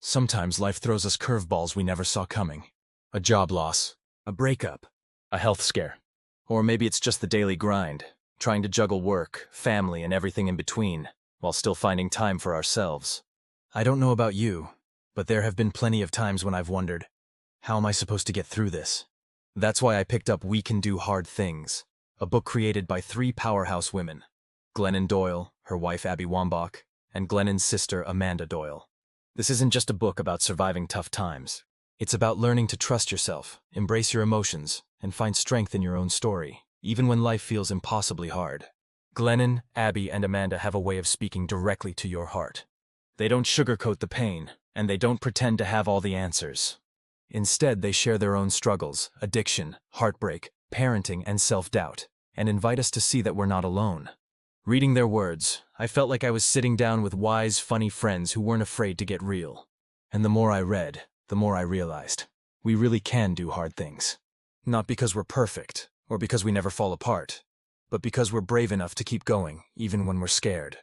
Sometimes life throws us curveballs we never saw coming. A job loss, a breakup, a health scare. Or maybe it's just the daily grind, trying to juggle work, family, and everything in between, while still finding time for ourselves. I don't know about you, but there have been plenty of times when I've wondered, how am I supposed to get through this? That's why I picked up We Can Do Hard Things, a book created by three powerhouse women, Glennon Doyle, her wife Abby Wambach, and Glennon's sister Amanda Doyle. This isn't just a book about surviving tough times. It's about learning to trust yourself, embrace your emotions, and find strength in your own story, even when life feels impossibly hard. Glennon, Abby, and Amanda have a way of speaking directly to your heart. They don't sugarcoat the pain, and they don't pretend to have all the answers. Instead, they share their own struggles, addiction, heartbreak, parenting, and self-doubt, and invite us to see that we're not alone. Reading their words, I felt like I was sitting down with wise, funny friends who weren't afraid to get real. And the more I read, the more I realized, we really can do hard things. Not because we're perfect, or because we never fall apart, but because we're brave enough to keep going, even when we're scared.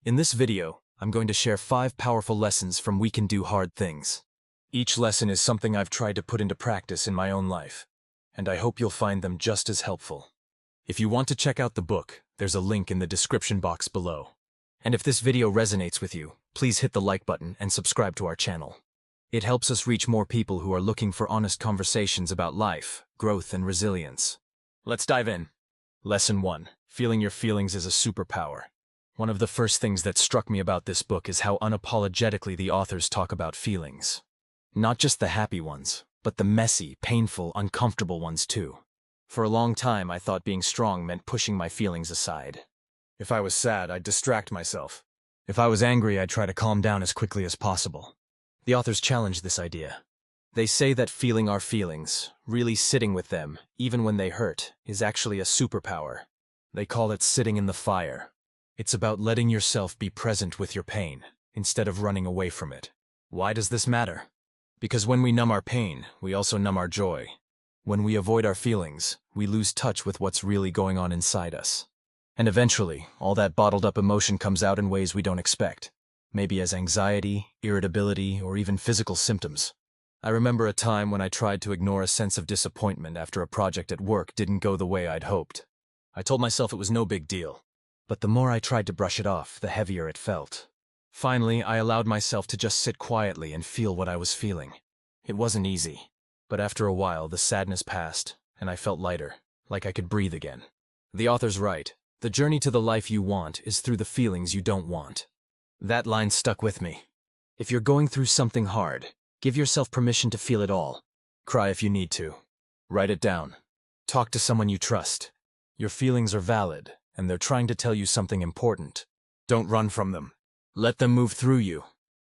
In this video, I'm going to share 5 powerful lessons from We Can Do Hard Things. Each lesson is something I've tried to put into practice in my own life, and I hope you'll find them just as helpful. If you want to check out the book, there's a link in the description box below. And if this video resonates with you, please hit the like button and subscribe to our channel. It helps us reach more people who are looking for honest conversations about life, growth, and resilience. Let's dive in. Lesson 1. Feeling your feelings is a superpower. One of the first things that struck me about this book is how unapologetically the authors talk about feelings. Not just the happy ones, but the messy, painful, uncomfortable ones too. For a long time, I thought being strong meant pushing my feelings aside. If I was sad, I'd distract myself. If I was angry, I'd try to calm down as quickly as possible. The authors challenge this idea. They say that feeling our feelings, really sitting with them, even when they hurt, is actually a superpower. They call it sitting in the fire. It's about letting yourself be present with your pain, instead of running away from it. Why does this matter? Because when we numb our pain, we also numb our joy. When we avoid our feelings, we lose touch with what's really going on inside us. And eventually, all that bottled up emotion comes out in ways we don't expect. Maybe as anxiety, irritability, or even physical symptoms. I remember a time when I tried to ignore a sense of disappointment after a project at work didn't go the way I'd hoped. I told myself it was no big deal. But the more I tried to brush it off, the heavier it felt. Finally, I allowed myself to just sit quietly and feel what I was feeling. It wasn't easy. But after a while, the sadness passed, and I felt lighter, like I could breathe again. The author's right. The journey to the life you want is through the feelings you don't want. That line stuck with me. If you're going through something hard, give yourself permission to feel it all. Cry if you need to. Write it down. Talk to someone you trust. Your feelings are valid, and they're trying to tell you something important. Don't run from them. Let them move through you.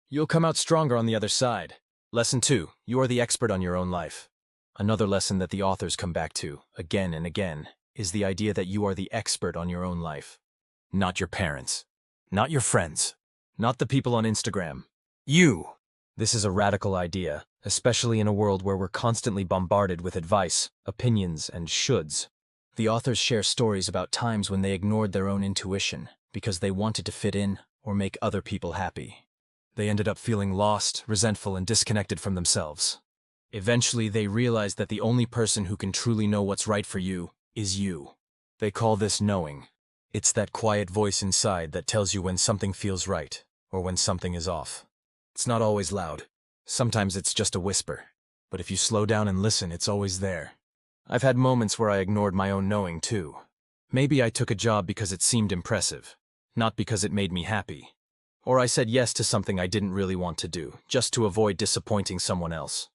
You'll come out stronger on the other side. Lesson 2. You are the expert on your own life. Another lesson that the authors come back to, again and again, is the idea that you are the expert on your own life. Not your parents. Not your friends. Not the people on Instagram. You! This is a radical idea, especially in a world where we're constantly bombarded with advice, opinions, and shoulds. The authors share stories about times when they ignored their own intuition because they wanted to fit in or make other people happy. They ended up feeling lost, resentful, and disconnected from themselves. Eventually, they realized that the only person who can truly know what's right for you is you. They call this knowing. It's that quiet voice inside that tells you when something feels right or when something is off. It's not always loud. Sometimes it's just a whisper. But if you slow down and listen, it's always there. I've had moments where I ignored my own knowing, too. Maybe I took a job because it seemed impressive, not because it made me happy. Or I said yes to something I didn't really want to do, just to avoid disappointing someone else.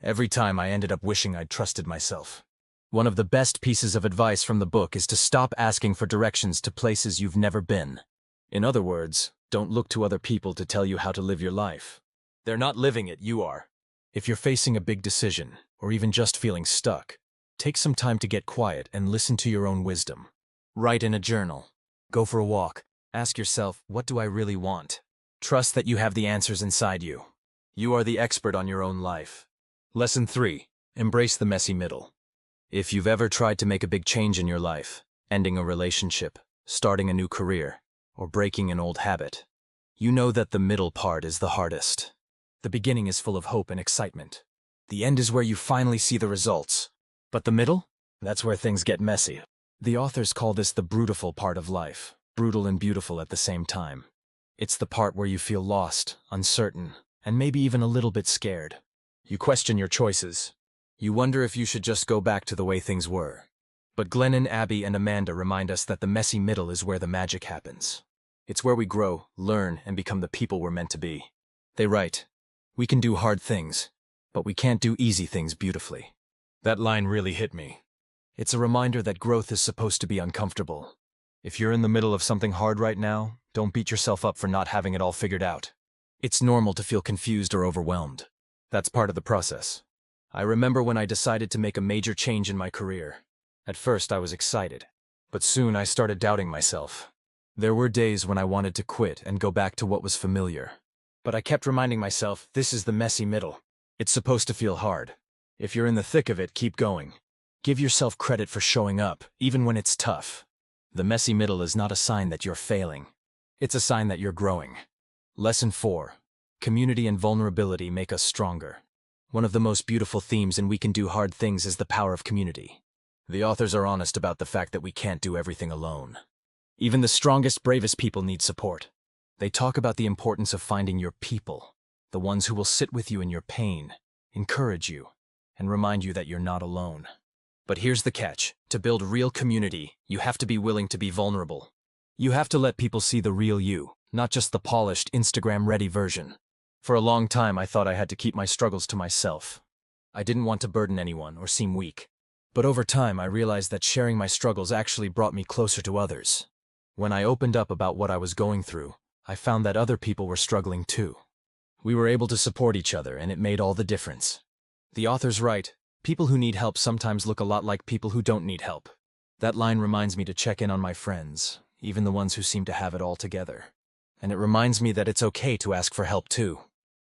Every time I ended up wishing I'd trusted myself. One of the best pieces of advice from the book is to stop asking for directions to places you've never been. In other words, don't look to other people to tell you how to live your life. They're not living it, you are. If you're facing a big decision, or even just feeling stuck, take some time to get quiet and listen to your own wisdom. Write in a journal. Go for a walk. Ask yourself, what do I really want? Trust that you have the answers inside you. You are the expert on your own life. Lesson 3. Embrace the messy middle. If you've ever tried to make a big change in your life, ending a relationship, starting a new career, or breaking an old habit, you know that the middle part is the hardest. The beginning is full of hope and excitement. The end is where you finally see the results. But the middle? That's where things get messy. The authors call this the brutal part of life, brutal and beautiful at the same time. It's the part where you feel lost, uncertain, and maybe even a little bit scared. You question your choices. You wonder if you should just go back to the way things were. But Glennon, Abby, and Amanda remind us that the messy middle is where the magic happens. It's where we grow, learn, and become the people we're meant to be. They write, "We can do hard things, but we can't do easy things beautifully." That line really hit me. It's a reminder that growth is supposed to be uncomfortable. If you're in the middle of something hard right now, don't beat yourself up for not having it all figured out. It's normal to feel confused or overwhelmed. That's part of the process. I remember when I decided to make a major change in my career. At first, I was excited, but soon I started doubting myself. There were days when I wanted to quit and go back to what was familiar. But I kept reminding myself, this is the messy middle. It's supposed to feel hard. If you're in the thick of it, keep going. Give yourself credit for showing up, even when it's tough. The messy middle is not a sign that you're failing. It's a sign that you're growing. Lesson 4. Community and vulnerability make us stronger. One of the most beautiful themes in We Can Do Hard Things is the power of community. The authors are honest about the fact that we can't do everything alone. Even the strongest, bravest people need support. They talk about the importance of finding your people, the ones who will sit with you in your pain, encourage you, and remind you that you're not alone. But here's the catch. To build real community, you have to be willing to be vulnerable. You have to let people see the real you, not just the polished, Instagram-ready version. For a long time, I thought I had to keep my struggles to myself. I didn't want to burden anyone or seem weak. But over time, I realized that sharing my struggles actually brought me closer to others. When I opened up about what I was going through, I found that other people were struggling too. We were able to support each other, and it made all the difference. The authors write, "People who need help sometimes look a lot like people who don't need help." That line reminds me to check in on my friends, even the ones who seem to have it all together. And it reminds me that it's okay to ask for help too.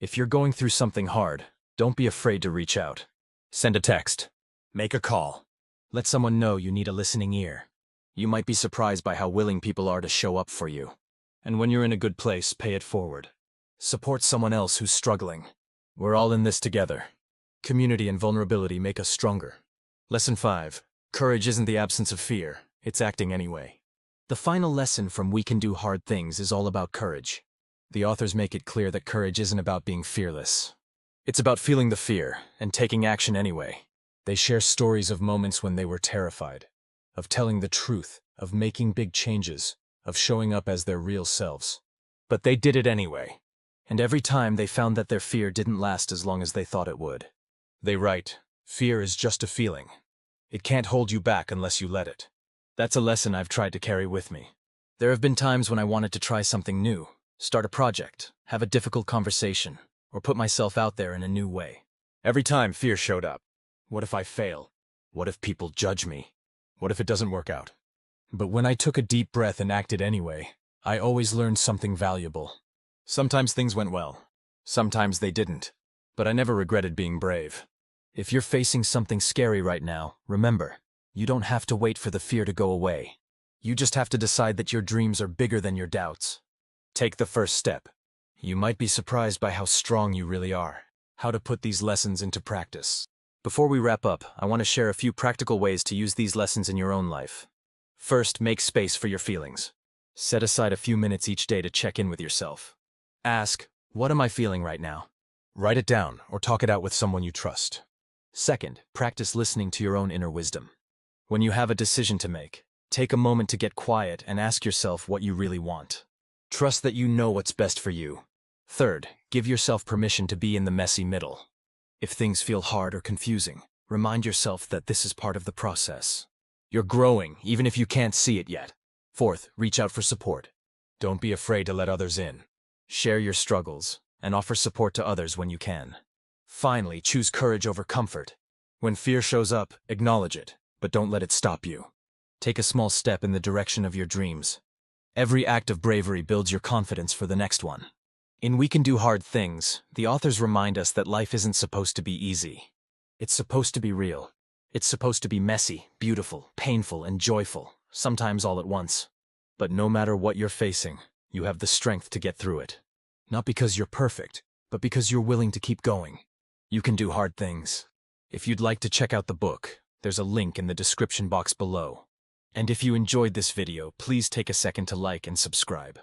If you're going through something hard, don't be afraid to reach out. Send a text. Make a call. Let someone know you need a listening ear. You might be surprised by how willing people are to show up for you. And when you're in a good place, pay it forward. Support someone else who's struggling. We're all in this together. Community and vulnerability make us stronger. Lesson 5. Courage isn't the absence of fear, it's acting anyway. The final lesson from We Can Do Hard Things is all about courage. The authors make it clear that courage isn't about being fearless. It's about feeling the fear and taking action anyway. They share stories of moments when they were terrified, of telling the truth, of making big changes, of showing up as their real selves. But they did it anyway. And every time they found that their fear didn't last as long as they thought it would. They write, "Fear is just a feeling. It can't hold you back unless you let it." That's a lesson I've tried to carry with me. There have been times when I wanted to try something new, start a project, have a difficult conversation, or put myself out there in a new way. Every time fear showed up. What if I fail? What if people judge me? What if it doesn't work out? But when I took a deep breath and acted anyway, I always learned something valuable. Sometimes things went well. Sometimes they didn't. But I never regretted being brave. If you're facing something scary right now, remember, you don't have to wait for the fear to go away. You just have to decide that your dreams are bigger than your doubts. Take the first step. You might be surprised by how strong you really are. How to put these lessons into practice. Before we wrap up, I want to share a few practical ways to use these lessons in your own life. First, make space for your feelings. Set aside a few minutes each day to check in with yourself. Ask, what am I feeling right now? Write it down or talk it out with someone you trust. Second, practice listening to your own inner wisdom. When you have a decision to make, take a moment to get quiet and ask yourself what you really want. Trust that you know what's best for you. Third, give yourself permission to be in the messy middle. If things feel hard or confusing, remind yourself that this is part of the process. You're growing, even if you can't see it yet. Fourth, reach out for support. Don't be afraid to let others in. Share your struggles and offer support to others when you can. Finally, choose courage over comfort. When fear shows up, acknowledge it, but don't let it stop you. Take a small step in the direction of your dreams. Every act of bravery builds your confidence for the next one. In We Can Do Hard Things, the authors remind us that life isn't supposed to be easy. It's supposed to be real. It's supposed to be messy, beautiful, painful, and joyful, sometimes all at once. But no matter what you're facing, you have the strength to get through it. Not because you're perfect, but because you're willing to keep going. You can do hard things. If you'd like to check out the book, there's a link in the description box below. And if you enjoyed this video, please take a second to like and subscribe.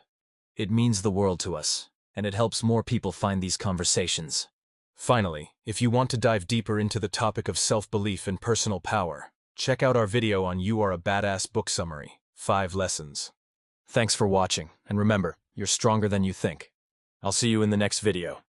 It means the world to us, and it helps more people find these conversations. Finally, if you want to dive deeper into the topic of self-belief and personal power, check out our video on You Are a Badass Book Summary, 5 Lessons. Thanks for watching, and remember, you're stronger than you think. I'll see you in the next video.